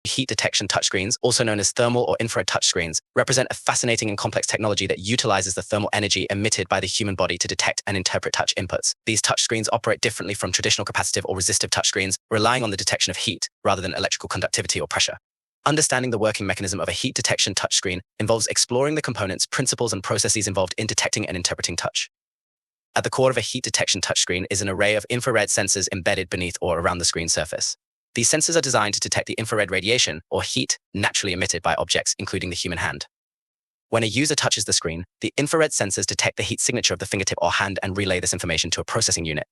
heat detection touchscreens, also known as thermal or infrared touchscreens, represent a fascinating and complex technology that utilizes the thermal energy emitted by the human body to detect and interpret touch inputs. These touchscreens operate differently from traditional capacitive or resistive touchscreens, relying on the detection of heat rather than electrical conductivity or pressure. Understanding the working mechanism of a heat detection touchscreen involves exploring the components, principles, and processes involved in detecting and interpreting touch. At the core of a heat detection touchscreen is an array of infrared sensors embedded beneath or around the screen surface. These sensors are designed to detect the infrared radiation, or heat, naturally emitted by objects, including the human hand. When a user touches the screen, the infrared sensors detect the heat signature of the fingertip or hand and relay this information to a processing unit.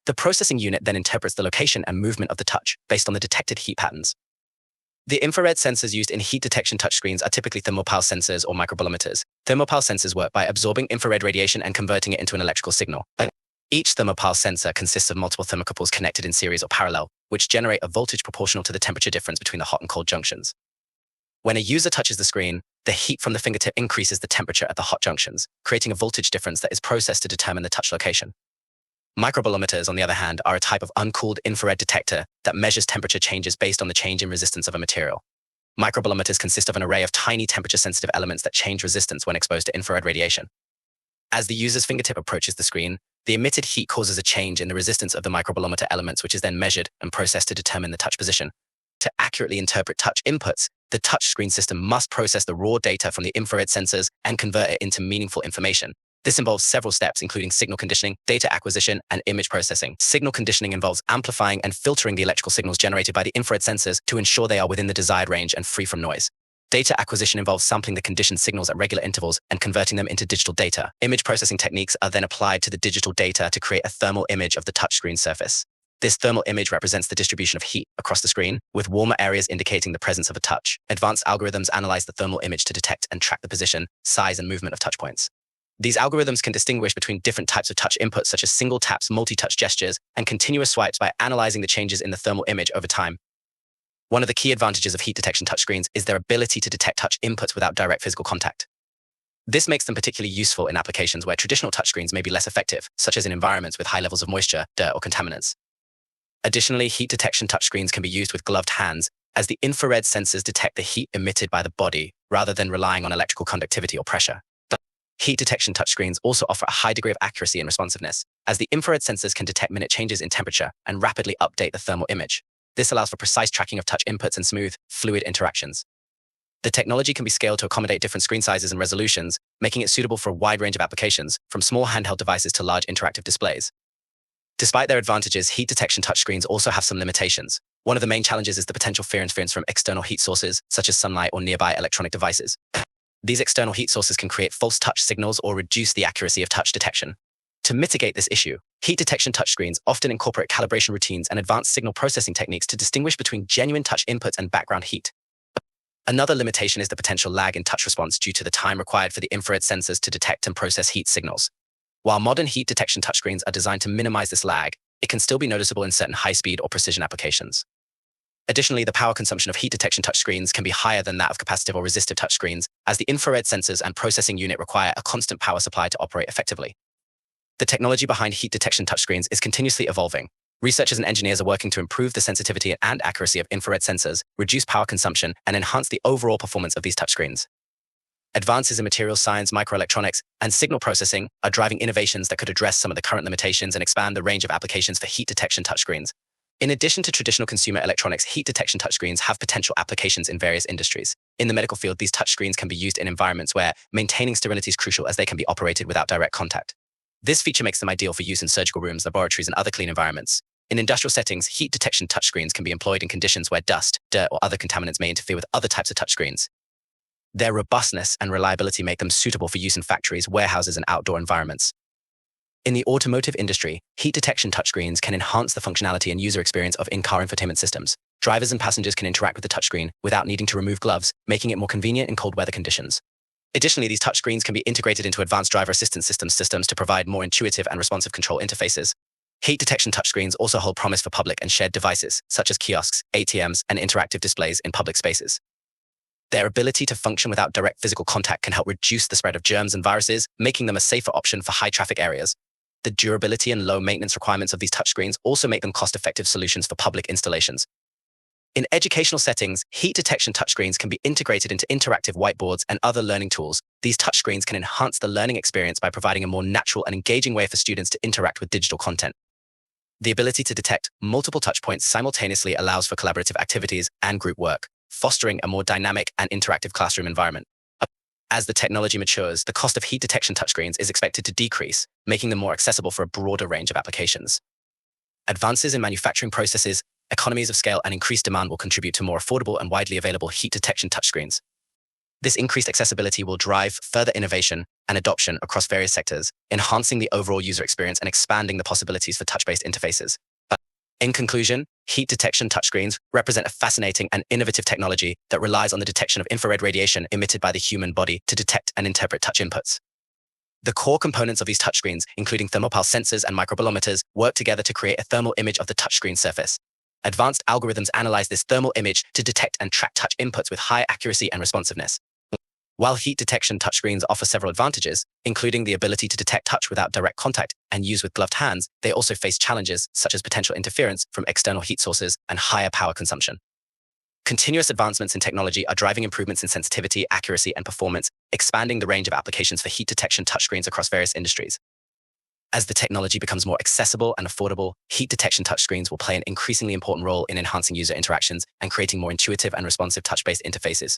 The processing unit then interprets the location and movement of the touch based on the detected heat patterns. The infrared sensors used in heat detection touchscreens are typically thermopile sensors or microbolometers. Thermopile sensors work by absorbing infrared radiation and converting it into an electrical signal. Each thermopile sensor consists of multiple thermocouples connected in series or parallel, which generate a voltage proportional to the temperature difference between the hot and cold junctions. When a user touches the screen, the heat from the fingertip increases the temperature at the hot junctions, creating a voltage difference that is processed to determine the touch location. Microbolometers, on the other hand, are a type of uncooled infrared detector that measures temperature changes based on the change in resistance of a material. Microbolometers consist of an array of tiny temperature-sensitive elements that change resistance when exposed to infrared radiation. As the user's fingertip approaches the screen, the emitted heat causes a change in the resistance of the microbolometer elements, which is then measured and processed to determine the touch position. To accurately interpret touch inputs, the touchscreen system must process the raw data from the infrared sensors and convert it into meaningful information. This involves several steps, including signal conditioning, data acquisition, and image processing. Signal conditioning involves amplifying and filtering the electrical signals generated by the infrared sensors to ensure they are within the desired range and free from noise. Data acquisition involves sampling the conditioned signals at regular intervals and converting them into digital data. Image processing techniques are then applied to the digital data to create a thermal image of the touchscreen surface. This thermal image represents the distribution of heat across the screen, with warmer areas indicating the presence of a touch. Advanced algorithms analyze the thermal image to detect and track the position, size, and movement of touch points. These algorithms can distinguish between different types of touch inputs, such as single taps, multi-touch gestures, and continuous swipes by analyzing the changes in the thermal image over time. One of the key advantages of heat detection touchscreens is their ability to detect touch inputs without direct physical contact. This makes them particularly useful in applications where traditional touchscreens may be less effective, such as in environments with high levels of moisture, dirt, or contaminants. Additionally, heat detection touchscreens can be used with gloved hands, as the infrared sensors detect the heat emitted by the body, rather than relying on electrical conductivity or pressure. Heat detection touchscreens also offer a high degree of accuracy and responsiveness, as the infrared sensors can detect minute changes in temperature and rapidly update the thermal image. This allows for precise tracking of touch inputs and smooth, fluid interactions. The technology can be scaled to accommodate different screen sizes and resolutions, making it suitable for a wide range of applications, from small handheld devices to large interactive displays. Despite their advantages, heat detection touchscreens also have some limitations. One of the main challenges is the potential fear interference from external heat sources, such as sunlight or nearby electronic devices. These external heat sources can create false touch signals or reduce the accuracy of touch detection. To mitigate this issue, heat detection touchscreens often incorporate calibration routines and advanced signal processing techniques to distinguish between genuine touch inputs and background heat. Another limitation is the potential lag in touch response due to the time required for the infrared sensors to detect and process heat signals. While modern heat detection touchscreens are designed to minimize this lag, it can still be noticeable in certain high-speed or precision applications. Additionally, the power consumption of heat detection touchscreens can be higher than that of capacitive or resistive touchscreens, as the infrared sensors and processing unit require a constant power supply to operate effectively. The technology behind heat detection touchscreens is continuously evolving. Researchers and engineers are working to improve the sensitivity and accuracy of infrared sensors, reduce power consumption, and enhance the overall performance of these touchscreens. Advances in materials science, microelectronics, and signal processing are driving innovations that could address some of the current limitations and expand the range of applications for heat detection touchscreens. In addition to traditional consumer electronics, heat detection touchscreens have potential applications in various industries. In the medical field, these touchscreens can be used in environments where maintaining sterility is crucial, as they can be operated without direct contact. This feature makes them ideal for use in surgical rooms, laboratories, and other clean environments. In industrial settings, heat detection touchscreens can be employed in conditions where dust, dirt, or other contaminants may interfere with other types of touchscreens. Their robustness and reliability make them suitable for use in factories, warehouses, and outdoor environments. In the automotive industry, heat detection touchscreens can enhance the functionality and user experience of in-car infotainment systems. Drivers and passengers can interact with the touchscreen without needing to remove gloves, making it more convenient in cold weather conditions. Additionally, these touchscreens can be integrated into advanced driver assistance systems to provide more intuitive and responsive control interfaces. Heat detection touchscreens also hold promise for public and shared devices, such as kiosks, ATMs, and interactive displays in public spaces. Their ability to function without direct physical contact can help reduce the spread of germs and viruses, making them a safer option for high-traffic areas. The durability and low maintenance requirements of these touchscreens also make them cost-effective solutions for public installations. In educational settings, heat detection touchscreens can be integrated into interactive whiteboards and other learning tools. These touchscreens can enhance the learning experience by providing a more natural and engaging way for students to interact with digital content. The ability to detect multiple touchpoints simultaneously allows for collaborative activities and group work, fostering a more dynamic and interactive classroom environment. As the technology matures, the cost of heat detection touchscreens is expected to decrease, making them more accessible for a broader range of applications. Advances in manufacturing processes, economies of scale, and increased demand will contribute to more affordable and widely available heat detection touchscreens. This increased accessibility will drive further innovation and adoption across various sectors, enhancing the overall user experience and expanding the possibilities for touch-based interfaces. In conclusion, heat detection touchscreens represent a fascinating and innovative technology that relies on the detection of infrared radiation emitted by the human body to detect and interpret touch inputs. The core components of these touchscreens, including thermopile sensors and microbolometers, work together to create a thermal image of the touchscreen surface. Advanced algorithms analyze this thermal image to detect and track touch inputs with high accuracy and responsiveness. While heat detection touchscreens offer several advantages, including the ability to detect touch without direct contact and use with gloved hands, they also face challenges such as potential interference from external heat sources and higher power consumption. Continuous advancements in technology are driving improvements in sensitivity, accuracy, and performance, expanding the range of applications for heat detection touchscreens across various industries. As the technology becomes more accessible and affordable, heat detection touchscreens will play an increasingly important role in enhancing user interactions and creating more intuitive and responsive touch-based interfaces.